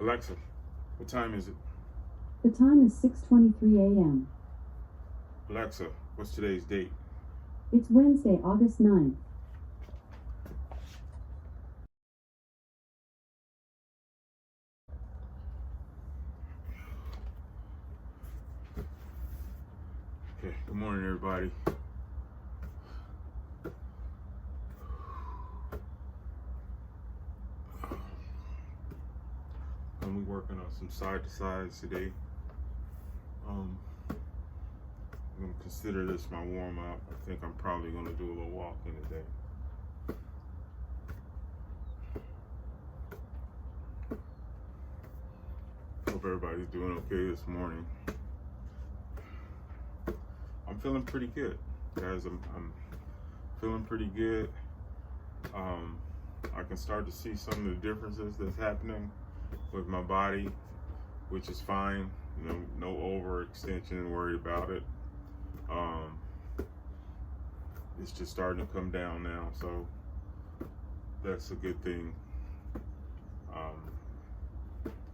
Alexa, what time is it? The time is 6:23 a.m. Alexa, what's today's date? It's Wednesday, August 9th. Okay, good morning, everybody. I'm working on some side to sides today. I'm gonna consider this my warm up. I think I'm probably gonna do a little walking today. Hope everybody's doing okay this morning. I'm feeling pretty good, guys. I'm feeling pretty good. I can start to see some of the differences that's happening with my body, which is fine. No overextension, worried about it. It's just starting to come down now, so that's a good thing.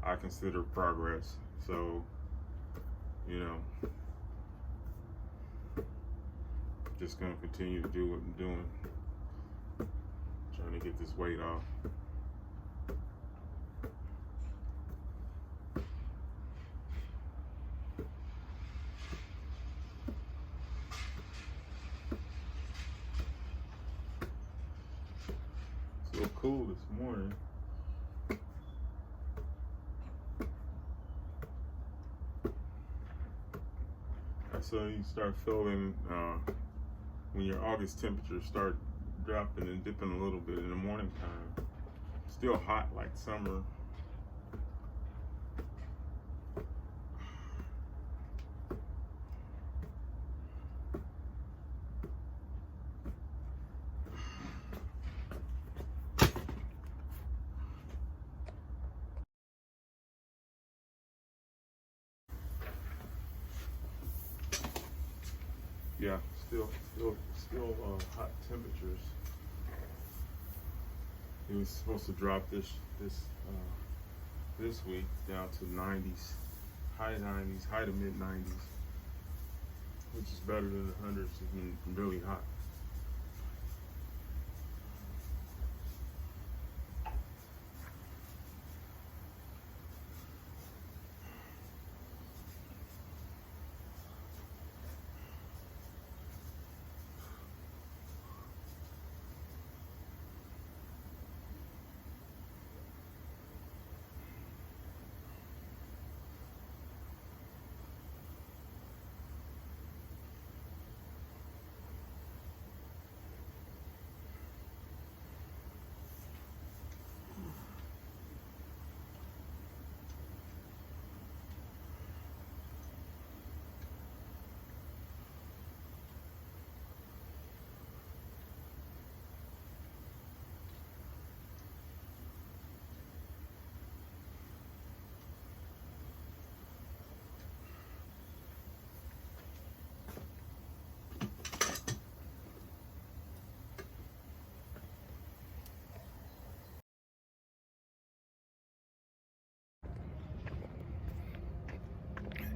I consider progress, so just gonna continue to do what I'm doing, trying to get this weight off. It's so cool this morning. So you start feeling when your August temperatures start dropping and dipping a little bit in the morning time. Still hot like summer. Yeah, still hot temperatures. It was supposed to drop this week down to 90s, high 90s, high to mid 90s, which is better than the hundreds. It's been really hot.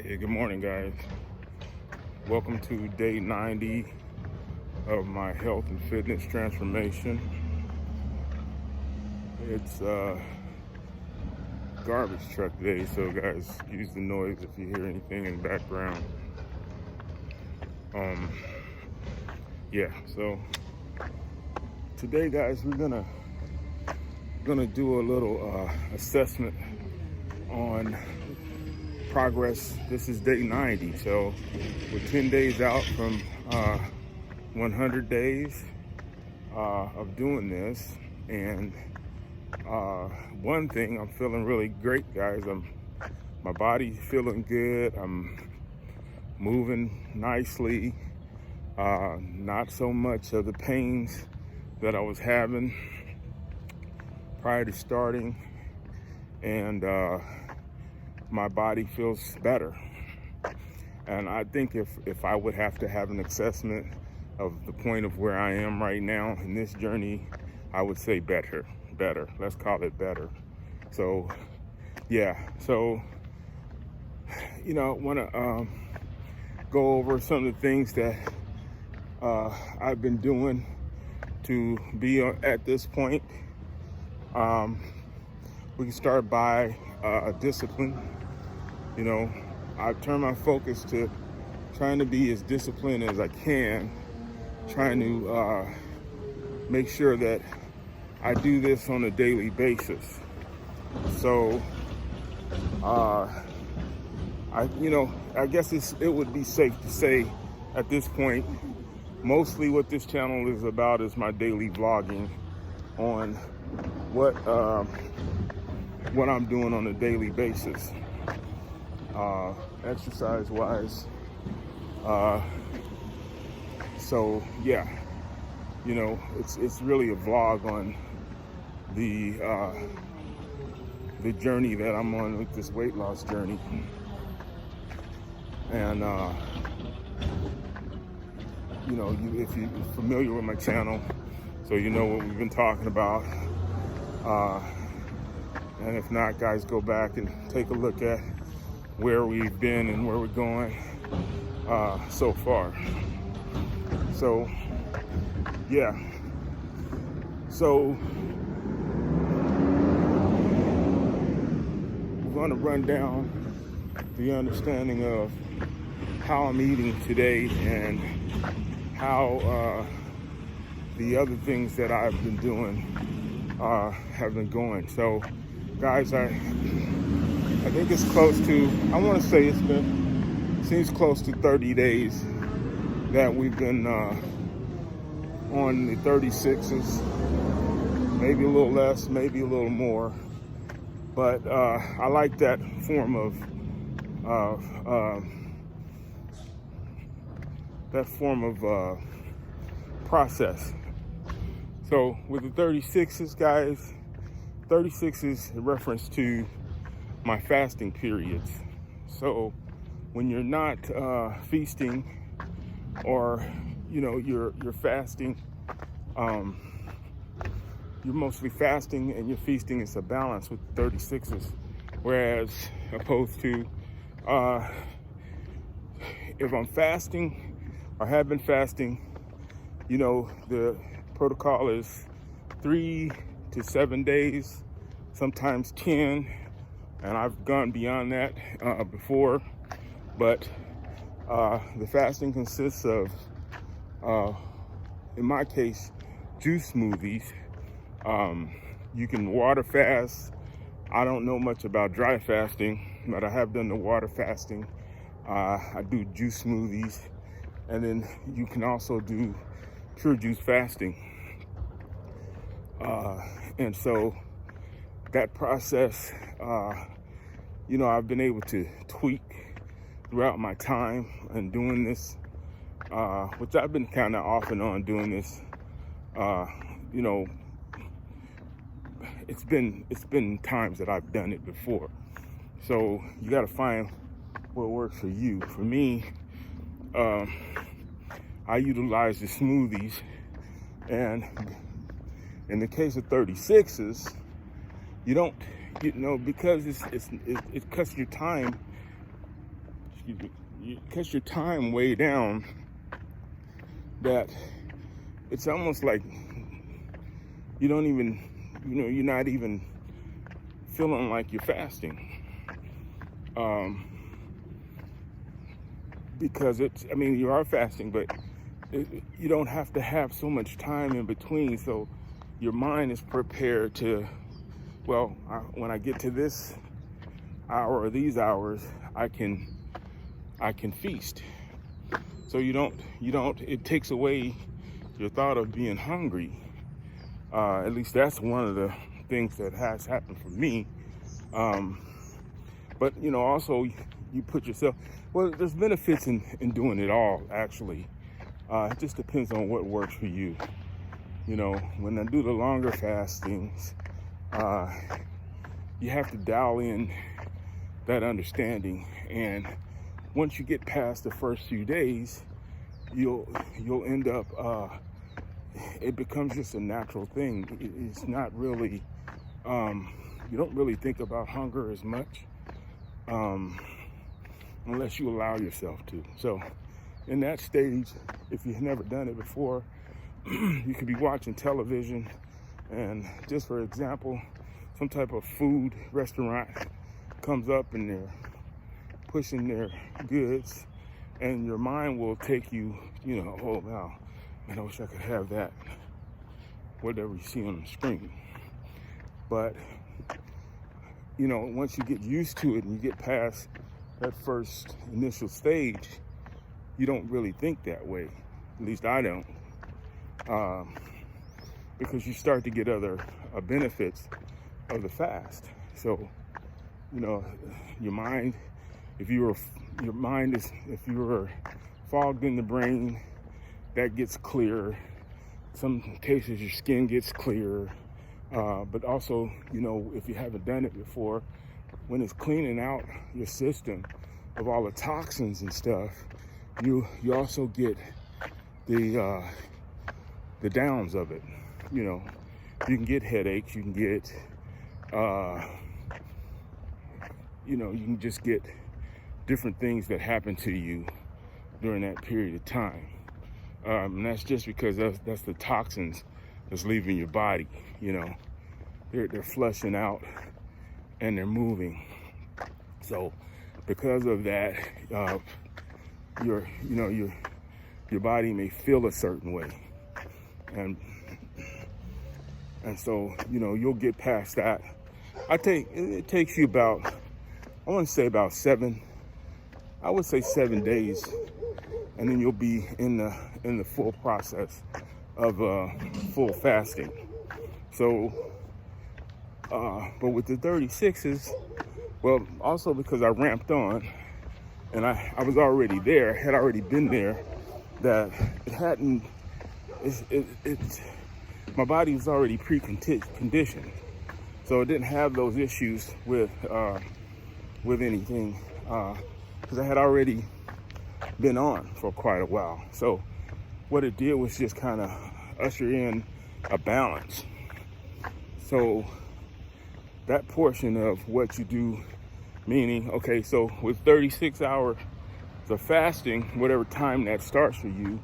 Hey, good morning, guys. Welcome to day 90 of my health and fitness transformation. It's garbage truck day, so guys, use the noise if you hear anything in the background. Yeah, so today, guys, we're gonna do a little assessment on progress. This is day 90, so we're 10 days out from 100 days of doing this. And one thing, I'm feeling really great, guys. My body's feeling good. I'm moving nicely. Not so much of the pains that I was having prior to starting, and my body feels better. And I think if I would have to have an assessment of the point of where I am right now in this journey, I would say better. Let's call it better. So yeah, so, you know, I want to go over some of the things that I've been doing to be at this point. We can start by discipline. You know, I've turned my focus to trying to be as disciplined as I can, trying to make sure that I do this on a daily basis. So, I guess it would be safe to say at this point, mostly what this channel is about is my daily vlogging on what I'm doing on a daily basis, exercise wise. So yeah, you know, it's really a vlog on the journey that I'm on with this weight loss journey. And you know, if you're familiar with my channel, so you know what we've been talking about. And if not, guys, go back and take a look at where we've been and where we're going so far. So yeah, so we're going to run down the understanding of how I'm eating today and how the other things that I've been doing have been going. So guys, I think it's close to, I want to say seems close to 30 days that we've been on the 36s, maybe a little less, maybe a little more. But I like that form of process. So with the 36s, guys, 36 is a reference to my fasting periods. So when you're not feasting, or you know, you're fasting, you're mostly fasting and you're feasting. It's a balance with 36s. Whereas opposed to if I'm fasting or have been fasting, you know, the protocol is 3 to 7 days, sometimes 10, and I've gone beyond that before. But the fasting consists of, in my case, juice smoothies. You can water fast. I don't know much about dry fasting, but I have done the water fasting. I do juice smoothies, and then you can also do pure juice fasting. And so that process, you know, I've been able to tweak throughout my time and doing this, which I've been kind of off and on doing this. You know, it's been times that I've done it before. So you got to find what works for you. For me, I utilize the smoothies, and in the case of 36s, you don't, you know, because it cuts your time. Excuse me, it cuts your time way down. That it's almost like you don't even, you know, you're not even feeling like you're fasting. Because it's, I mean, you are fasting, but you don't have to have so much time in between. So your mind is prepared to, well, when I get to this hour or these hours, I can feast. So you don't, it takes away your thought of being hungry. At least that's one of the things that has happened for me. But, you know, also you put yourself, well, there's benefits in doing it all, actually. It just depends on what works for you. You know, when I do the longer fastings, you have to dial in that understanding. And once you get past the first few days, you'll end up, it becomes just a natural thing. It's not really you don't really think about hunger as much unless you allow yourself to. So in that stage, if you've never done it before, you could be watching television, and just for example, some type of food restaurant comes up and they're pushing their goods, and your mind will take you, oh wow, man, I wish I could have that, whatever you see on the screen. But once you get used to it and you get past that first initial stage, you don't really think that way. At least I don't. Because you start to get other benefits of the fast. So, your mind, if you were fogged in the brain, that gets clearer. Some cases your skin gets clearer. But also, if you haven't done it before, when it's cleaning out your system of all the toxins and stuff, you also get the downs of it. You can get headaches, you can get, you can just get different things that happen to you during that period of time. And that's just because that's the toxins that's leaving your body. They're flushing out and they're moving. So because of that, your body may feel a certain way, and so you'll get past that. It takes you about, I want to say about 7 days, and then you'll be in the full process of full fasting. So but with the 36s, well, also because I ramped on and I was already there, had already been there, that my body was already pre-conditioned. So it didn't have those issues with anything, because I had already been on for quite a while. So what it did was just kind of usher in a balance. So that portion of what you do, meaning, okay, so with 36 hours of fasting, whatever time that starts for you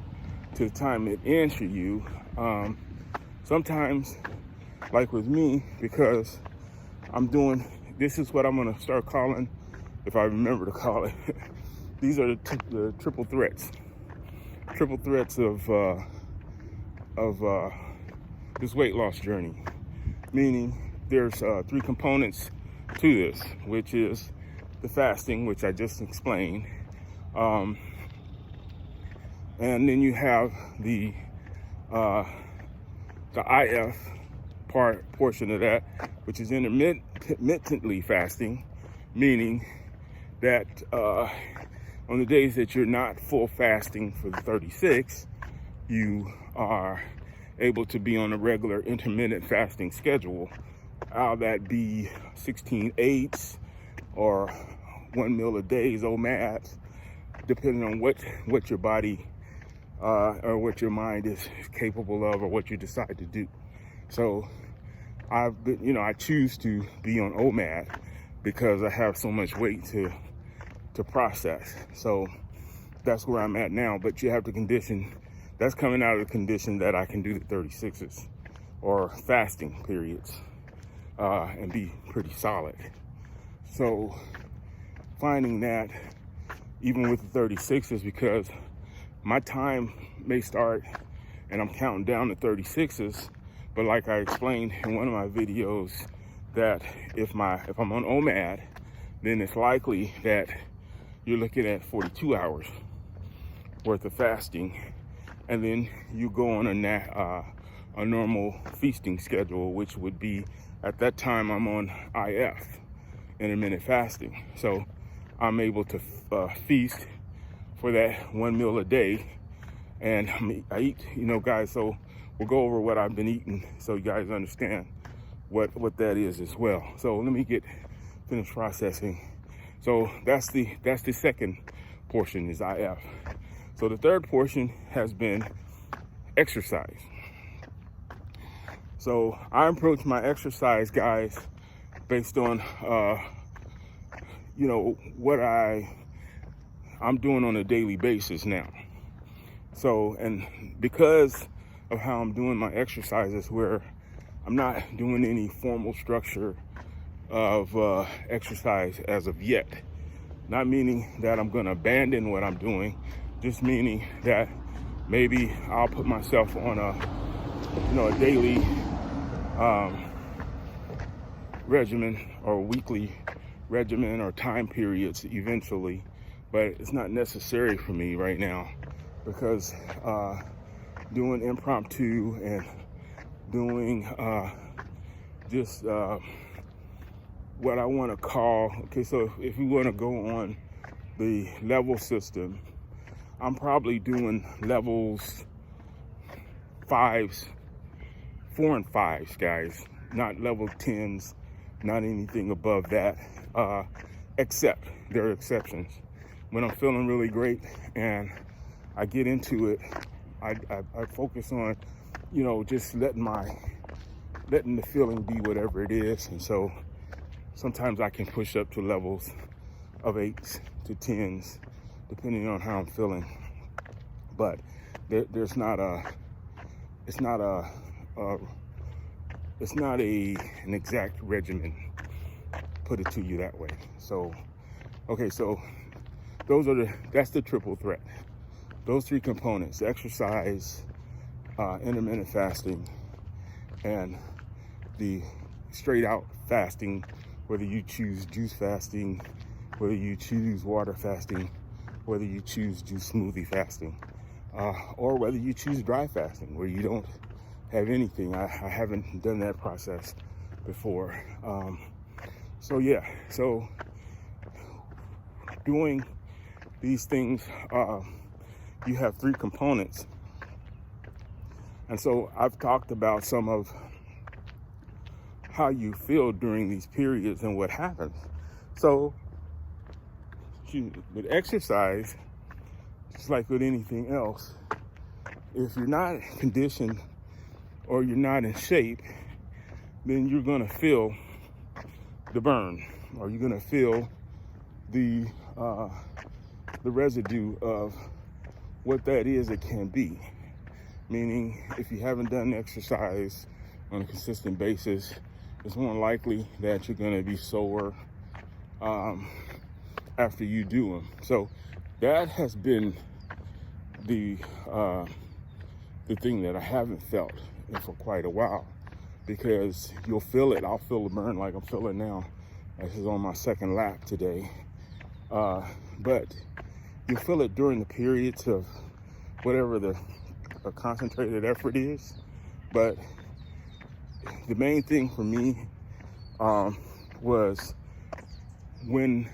to the time it ends for you, sometimes, like with me, because this is what I'm going to start calling, if I remember to call it, these are the triple threats of this weight loss journey. Meaning there's 3 components to this, which is the fasting, which I just explained, and then you have the IF portion of that, which is intermittently fasting, meaning that on the days that you're not full fasting for the 36, you are able to be on a regular intermittent fasting schedule. That be 16/8 or 1 meal a day, OMAD, depending on what your body or what your mind is capable of, or what you decide to do. So I choose to be on OMAD because I have so much weight to process. So that's where I'm at now. But you have the condition, that's coming out of the condition that I can do the 36s or fasting periods and be pretty solid. So finding that even with the 36s, because my time may start and I'm counting down the 36s, but like I explained in one of my videos, that if I'm on OMAD, then it's likely that you're looking at 42 hours worth of fasting, and then you go on a normal feasting schedule, which would be, at that time I'm on IF, intermittent fasting. So I'm able to feast for that 1 meal a day, and I eat, guys, so we'll go over what I've been eating so you guys understand what that is as well. So let me finish processing. So that's the second portion, is IF. So the third portion has been exercise. So I approach my exercise, guys, based on what I'm doing on a daily basis now. So, and because of how I'm doing my exercises, where I'm not doing any formal structure of exercise as of yet, not meaning that I'm going to abandon what I'm doing, just meaning that maybe I'll put myself on a daily regimen or weekly regimen or time periods eventually, but it's not necessary for me right now, because doing impromptu and doing just what I want to call, okay, so if you want to go on the level system, I'm probably doing levels 5s, 4 and 5s, guys, not level 10s, not anything above that, except there are exceptions. When I'm feeling really great and I get into it, I focus on, just letting the feeling be whatever it is. And so sometimes I can push up to levels of 8s to 10s, depending on how I'm feeling. But it's not an exact regimen, put it to you that way. So, okay, so that's the triple threat. Those 3 components: exercise, intermittent fasting, and the straight out fasting, whether you choose juice fasting, whether you choose water fasting, whether you choose juice smoothie fasting, or whether you choose dry fasting, where you don't have anything. I haven't done that process before. So doing these things, you have 3 components. And so I've talked about some of how you feel during these periods and what happens. So with exercise, just like with anything else, if you're not conditioned or you're not in shape, then you're gonna feel the burn, or you're gonna feel the residue of what that is it can be. Meaning, if you haven't done exercise on a consistent basis, it's more likely that you're gonna be sore after you do them. So that has been the thing that I haven't felt for quite a while, because you'll feel it. I'll feel the burn like I'm feeling now. This is on my 2nd lap today. But you feel it during the periods of whatever the concentrated effort is. But the main thing for me was when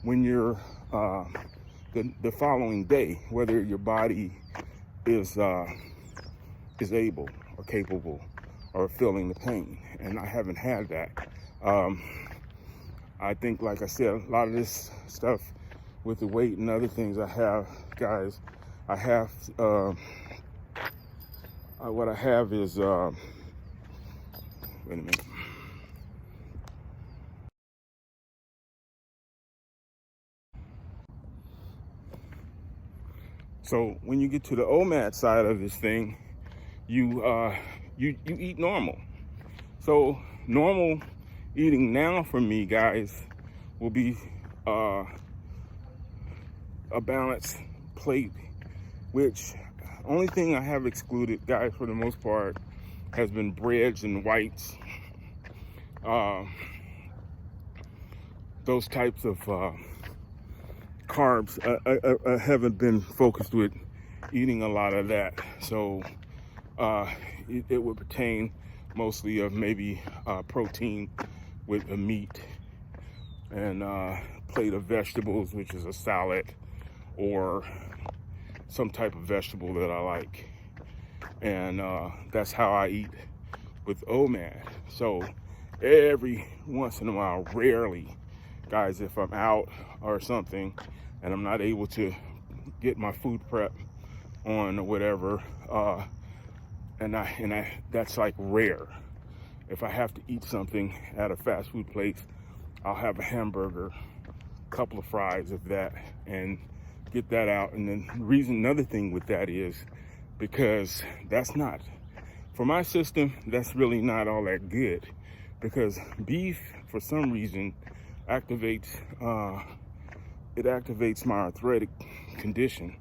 you're the following day, whether your body is able or capable or feeling the pain. And I haven't had that. I think, like I said, a lot of this stuff with the weight and other things I have, guys, I have, what I have is, wait a minute. So when you get to the OMAD side of this thing, you eat normal. So normal eating now for me, guys, will be a balanced plate, which only thing I have excluded, guys, for the most part, has been breads and whites. Those types of carbs, I haven't been focused with eating a lot of that. So it would pertain mostly of maybe protein with a meat and plate of vegetables, which is a salad or some type of vegetable that I like. And that's how I eat with OMAD. So every once in a while, rarely, guys, if I'm out or something and I'm not able to get my food prep on or whatever, and I that's like rare. if I have to eat something at a fast food place, I'll have a hamburger, a couple of fries of that, and get that out. And then another thing with that is because that's not, for my system, that's really not all that good, because beef, for some reason, activates my arthritic condition.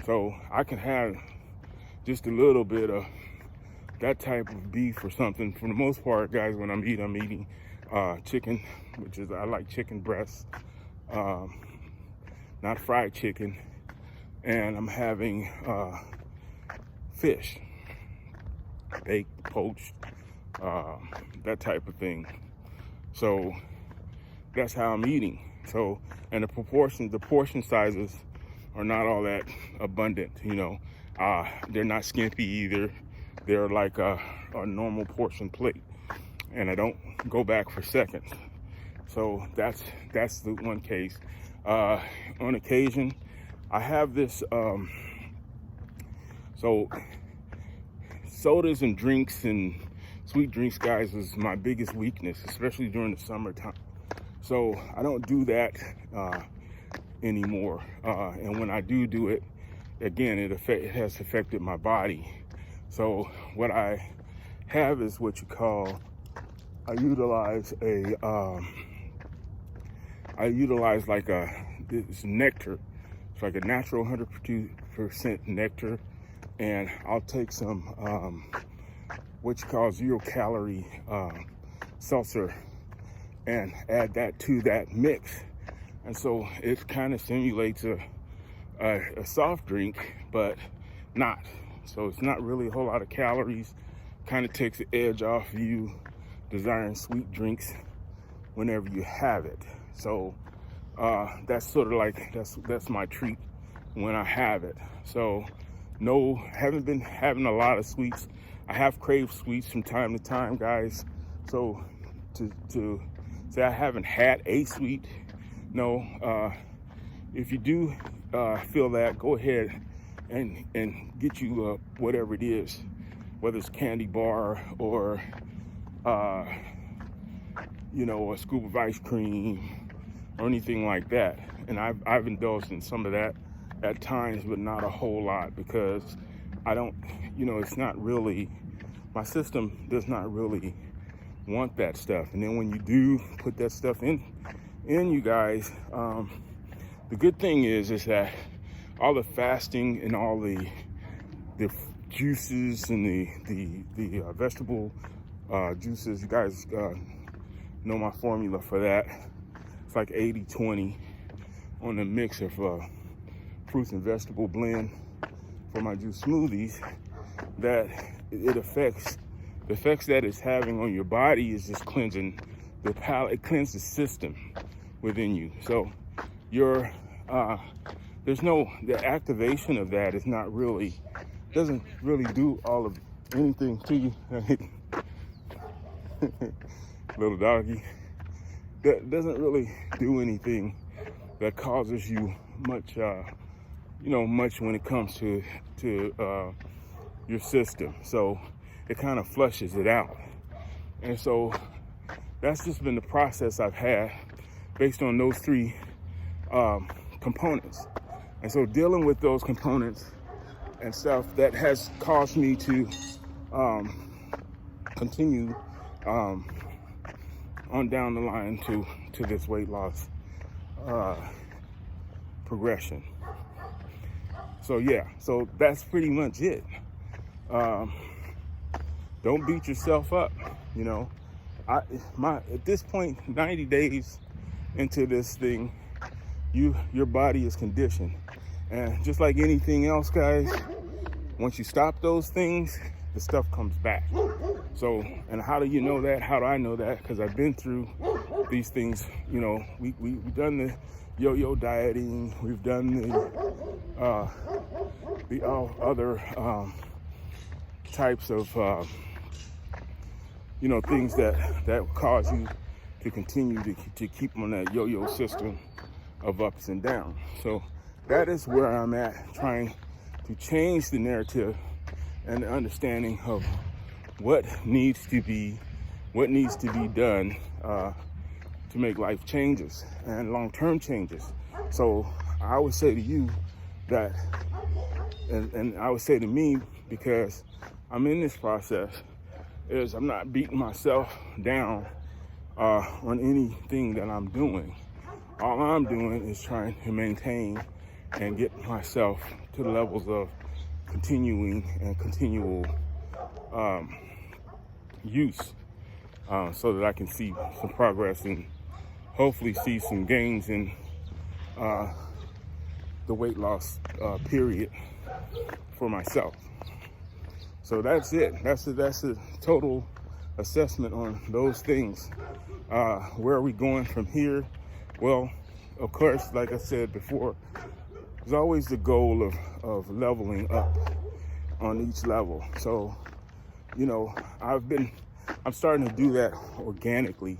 So I can have just a little bit of that type of beef or something. For the most part, guys, when I'm eating chicken, which is, I like chicken breasts, not fried chicken, and I'm having fish, baked, poached, that type of thing. So that's how I'm eating. So, and the portion sizes are not all that abundant, you know. They're not skimpy either. They're like a normal portion plate, and I don't go back for seconds. So that's the one case. On occasion, I have this, so sodas and drinks and sweet drinks, guys, is my biggest weakness, especially during the summertime. So I don't do that anymore. And when I do it, again, it has affected my body. So what I have is what you call, I utilize like this nectar. It's like a natural 100% nectar, and I'll take some what you call 0 calorie seltzer and add that to that mix. And so it kind of simulates a soft drink, but not. So it's not really a whole lot of calories. Kind of takes the edge off you desiring sweet drinks whenever you have it. So that's sort of like, that's my treat when I have it. So no, haven't been having a lot of sweets. I have craved sweets from time to time, guys. So to say I haven't had a sweet, no. If you do feel that, go ahead and get you whatever it is, whether it's candy bar or you know, a scoop of ice cream or anything like that. And I've indulged in some of that at times, but not a whole lot, because I don't, you know, it's not really, my system does not really want that stuff. And then when you do put that stuff in you guys, the good thing is that all the fasting and all the juices and the vegetable juices, you guys know my formula for that. It's like 80-20 on the mix of fruits and vegetable blend for my juice smoothies. That it affects, the effects that it's having on your body is just cleansing the palate. It cleanses the system within you. So your the activation of that is not really, doesn't really do all of anything to you. Little doggy. That doesn't really do anything that causes you much, much when it comes to your system. So it kind of flushes it out. And so that's just been the process I've had based on those three components. And so dealing with those components and stuff, that has caused me to continue on down the line to this weight loss progression. So yeah, so that's pretty much it. Don't beat yourself up, you know. At this point, 90 days into this thing, your body is conditioned. And just like anything else, guys, once you stop those things, the stuff comes back. So, and how do you know that? How do I know that? Because I've been through these things. You know, we've done the yo-yo dieting. We've done the other types of things that cause you to continue to keep on that yo-yo system of ups and downs. So that is where I'm at, trying to change the narrative and the understanding of what needs to be what needs to be done to make life changes and long-term changes. So I would say to you that, and I would say to me, because I'm in this process, is I'm not beating myself down on anything that I'm doing. All I'm doing is trying to maintain and get myself to the levels of continuing and continual use, so that I can see some progress and hopefully see some gains in the weight loss period for myself. So that's it. That's the total assessment on those things. Where are we going from here? Well, of course, like I said before, there's always the goal of leveling up on each level. So, you know, I'm starting to do that organically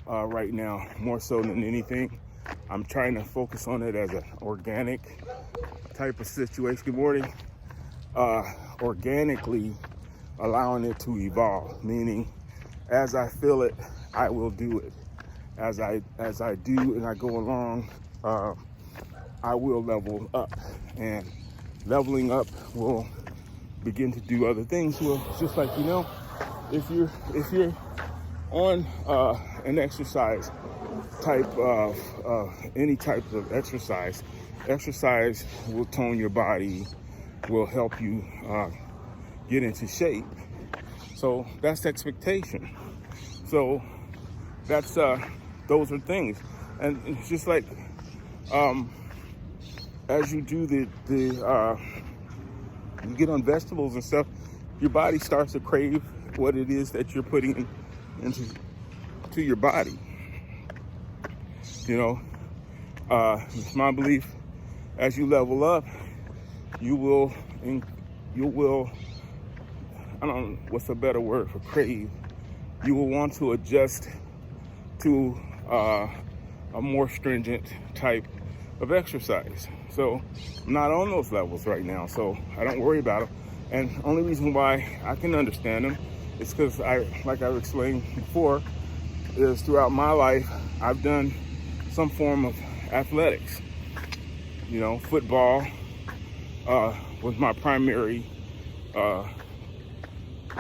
right now, more so than anything. I'm trying to focus on it as an organic type of situation. Good morning. Organically allowing it to evolve, meaning as I feel it, I will do it. As I do and I go along, I will level up, and leveling up will begin to do other things. Well, just like, you know, if you're on an exercise type of any type of exercise will tone your body, will help you get into shape. So that's expectation. So that's those are things, and it's just like as you do you get on vegetables and stuff, your body starts to crave what it is that you're putting into your body. You know, it's my belief, as you level up, you will, I don't know what's a better word for crave. You will want to adjust to a more stringent type of exercise. So I'm not on those levels right now, so I don't worry about them. And only reason why I can understand them is because like I've explained before, is throughout my life, I've done some form of athletics. You know, football was my primary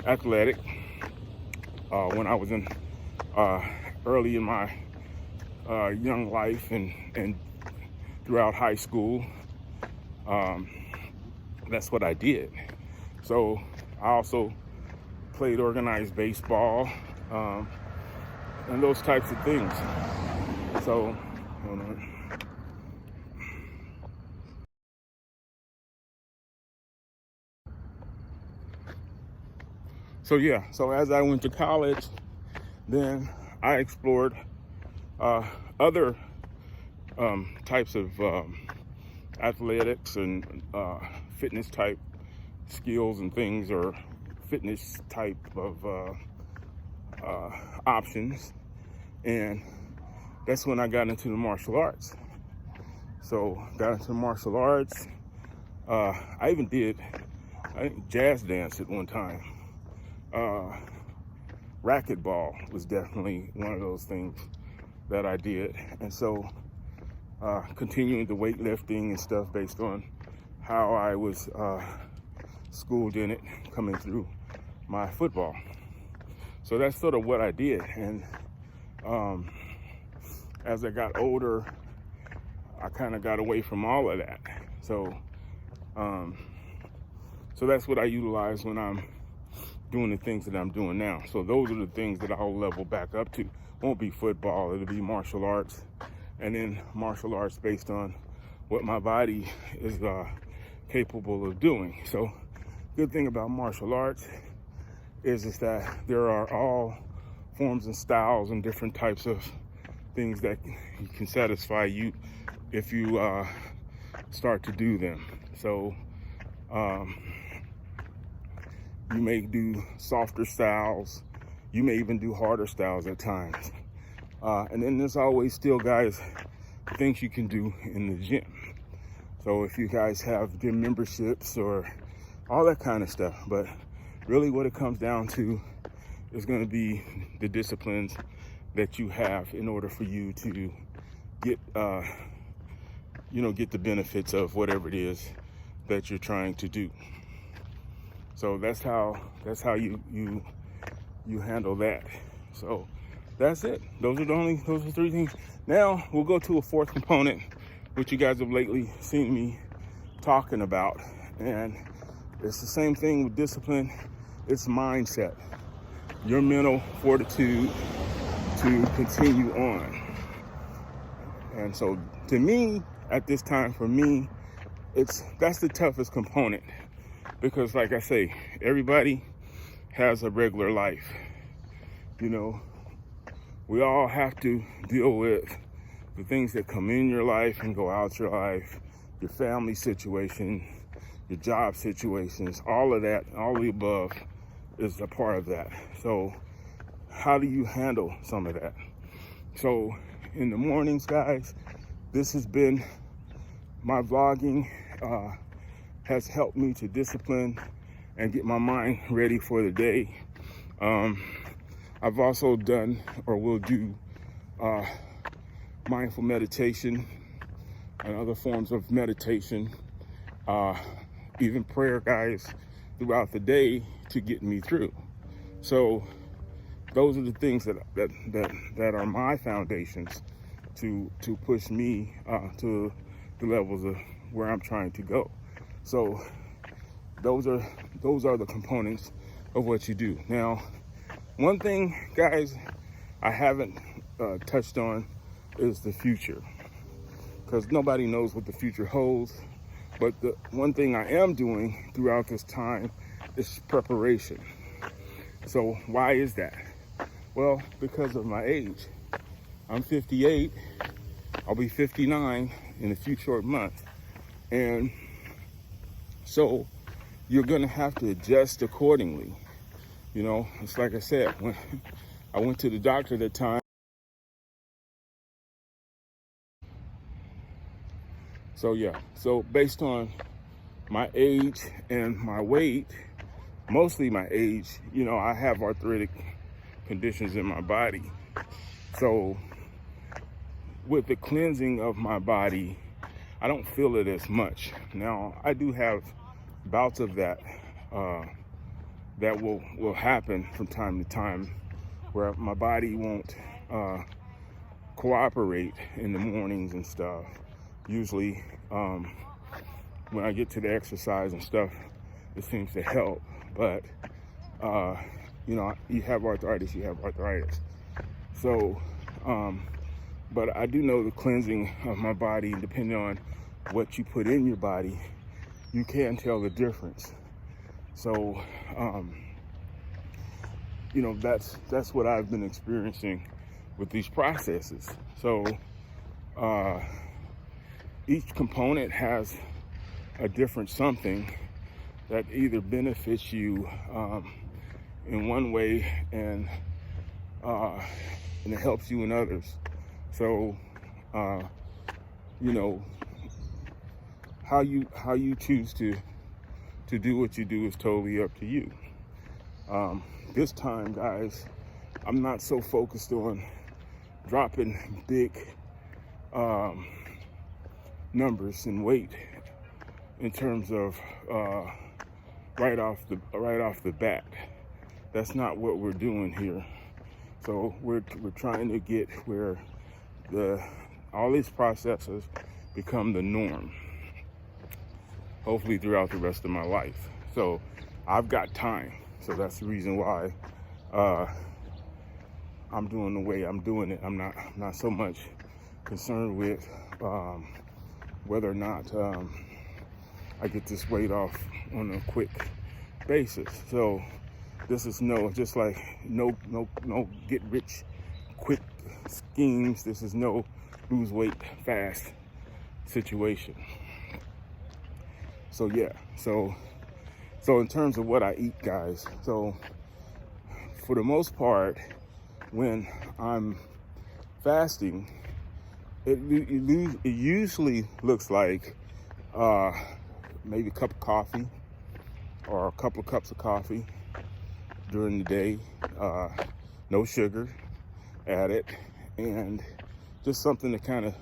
athletic when I was in early in my young life and throughout high school. That's what I did. So I also played organized baseball and those types of things. So, hold on. So yeah, so as I went to college, then I explored other types of athletics and fitness type skills and things, or fitness type of options. And that's when I got into the martial arts. So got into martial arts. I even did jazz dance at one time. Racquetball was definitely one of those things that I did. And so continuing the weightlifting and stuff based on how I was schooled in it coming through my football. So that's sort of what I did. And as I got older, I kind of got away from all of that. So so that's what I utilize when I'm doing the things that I'm doing now. So those are the things that I'll level back up to. Won't be football, it'll be martial arts, and then martial arts based on what my body is capable of doing. So good thing about martial arts is that there are all forms and styles and different types of things that can satisfy you if you start to do them. So you may do softer styles, you may even do harder styles at times. And then there's always still, guys, things you can do in the gym. So if you guys have gym memberships or all that kind of stuff, but really what it comes down to is going to be the disciplines that you have in order for you to get, get the benefits of whatever it is that you're trying to do. So that's how you handle that. So that's it. Those are three things. Now we'll go to a fourth component, which you guys have lately seen me talking about, and it's the same thing with discipline. It's mindset, your mental fortitude to continue on. And so to me, at this time, for me, that's the toughest component, because like I say, everybody has a regular life. We all have to deal with the things that come in your life and go out your life, your family situation, your job situations, all of that, all of the above is a part of that. So how do you handle some of that? So in the mornings, guys, this has been my vlogging, has helped me to discipline and get my mind ready for the day. I've also done or will do mindful meditation and other forms of meditation, even prayer, guys, throughout the day to get me through. So those are the things that are my foundations to push me to the levels of where I'm trying to go. So those are the components of what you do. Now, one thing, guys, I haven't touched on is the future, because nobody knows what the future holds. But the one thing I am doing throughout this time is preparation. So why is that? Well, because of my age. I'm 58. I'll be 59 in a few short months. And so you're going to have to adjust accordingly. It's like I said, when I went to the doctor that time. So yeah, so based on my age and my weight, mostly my age, I have arthritic conditions in my body. So with the cleansing of my body, I don't feel it as much. Now, I do have bouts of that that will happen from time to time, where my body won't cooperate in the mornings and stuff. Usually when I get to the exercise and stuff, it seems to help. But you have arthritis, so but I do know the cleansing of my body, depending on what you put in your body, you can tell the difference. So that's what I've been experiencing with these processes. So each component has a different something that either benefits you in one way and it helps you in others. So how you choose to do what you do is totally up to you. This time, guys, I'm not so focused on dropping big numbers in weight in terms of right off the bat. That's not what we're doing here. So we're trying to get where all these processes become the norm, hopefully throughout the rest of my life. So I've got time. So that's the reason why I'm doing the way I'm doing it. I'm not so much concerned with whether or not I get this weight off on a quick basis. So this is no get rich quick schemes. This is no lose weight fast situation. So yeah, so in terms of what I eat, guys, so for the most part, when I'm fasting, it usually looks like maybe a cup of coffee or a couple of cups of coffee, during the day, no sugar added, and just something to kind of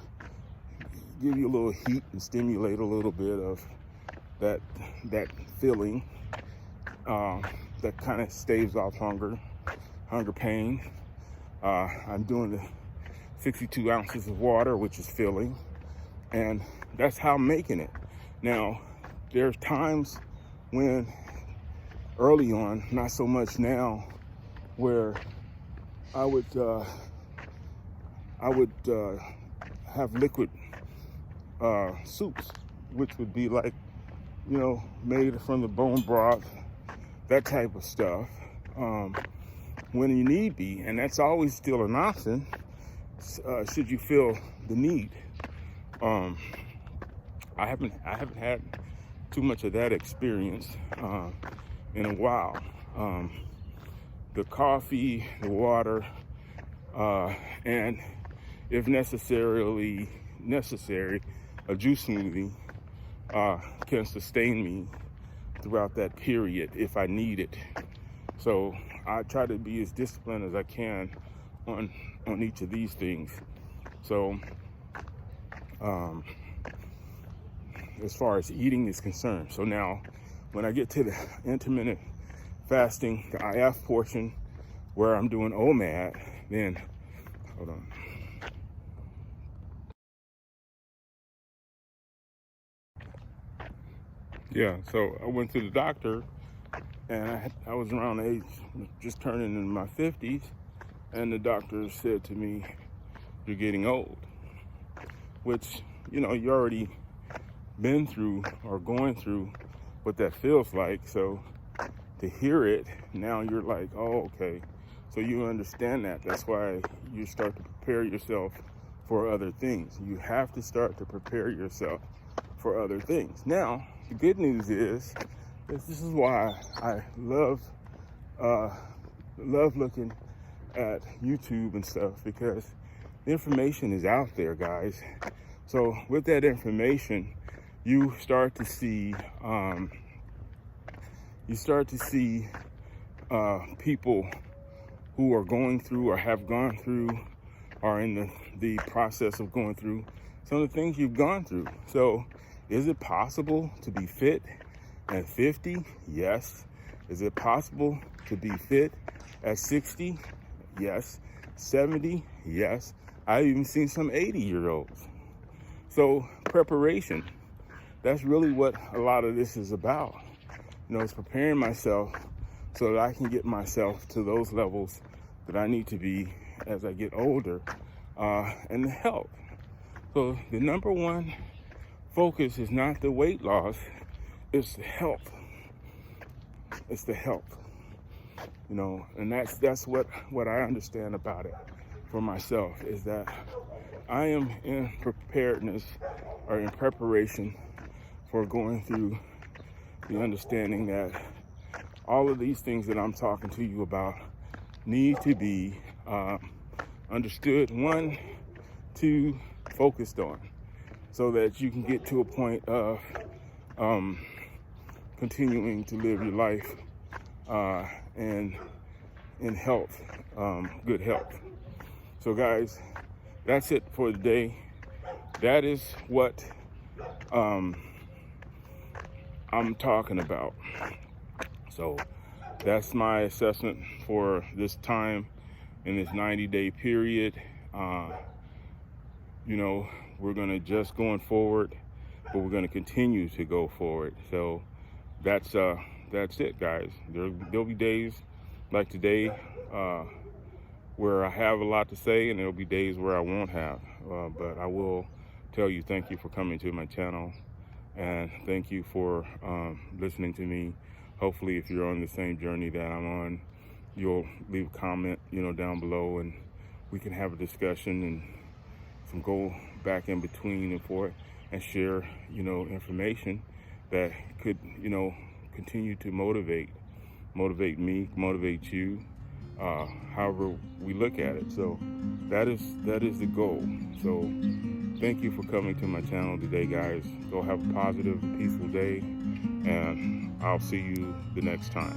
give you a little heat and stimulate a little bit of that feeling that kind of staves off hunger pain. I'm doing the 62 ounces of water, which is filling, and that's how I'm making it. Now, there's times when early on, not so much now, where I would have liquid soups, which would be like, you know, made from the bone broth, that type of stuff, when you need be, and that's always still an option, should you feel the need. I haven't had too much of that experience in a while. The coffee, the water, and if necessary, a juice smoothie can sustain me throughout that period if I need it. So I try to be as disciplined as I can on each of these things. So as far as eating is concerned. So now when I get to the intermittent fasting, the IF portion where I'm doing OMAD, then hold on. Yeah, so I went to the doctor, and I was around the age, just turning in my 50s, and the doctor said to me, "You're getting old," which, you know, you already been through or going through what that feels like. So to hear it now, you're like, oh, okay. So you understand that. That's why you start to prepare yourself for other things. You have to start to prepare yourself for other things. Now, the good news is this is why I love looking at YouTube and stuff, because the information is out there, guys. So with that information, you start to see people who are going through or have gone through or in the process of going through some of the things you've gone through. So is it possible to be fit at 50? Yes. Is it possible to be fit at 60? Yes. 70? Yes. I've even seen some 80-year-olds. So preparation, that's really what a lot of this is about. You know, it's preparing myself so that I can get myself to those levels that I need to be as I get older, and the health. So the number one focus is not the weight loss, it's the health. It's the health. You know, and that's what I understand about it for myself, is that I am in preparedness or in preparation for going through the understanding that all of these things that I'm talking to you about need to be understood, 1, 2, focused on, so that you can get to a point of continuing to live your life and in health, good health. So guys, that's it for today. That is what I'm talking about. So that's my assessment for this time in this 90-day period. You know, we're gonna just going forward, but we're gonna continue to go forward. So that's it, guys. There'll be days like today where I have a lot to say, and there'll be days where I won't have. But I will tell you, thank you for coming to my channel, and thank you for listening to me. Hopefully, if you're on the same journey that I'm on, you'll leave a comment, you know, down below, and we can have a discussion and some go back in between and forth and share, you know, information that could, you know, continue to motivate me, motivate you, however we look at it. So that is the goal. So thank you for coming to my channel today, guys. Go have a positive and peaceful day, and I'll see you the next time.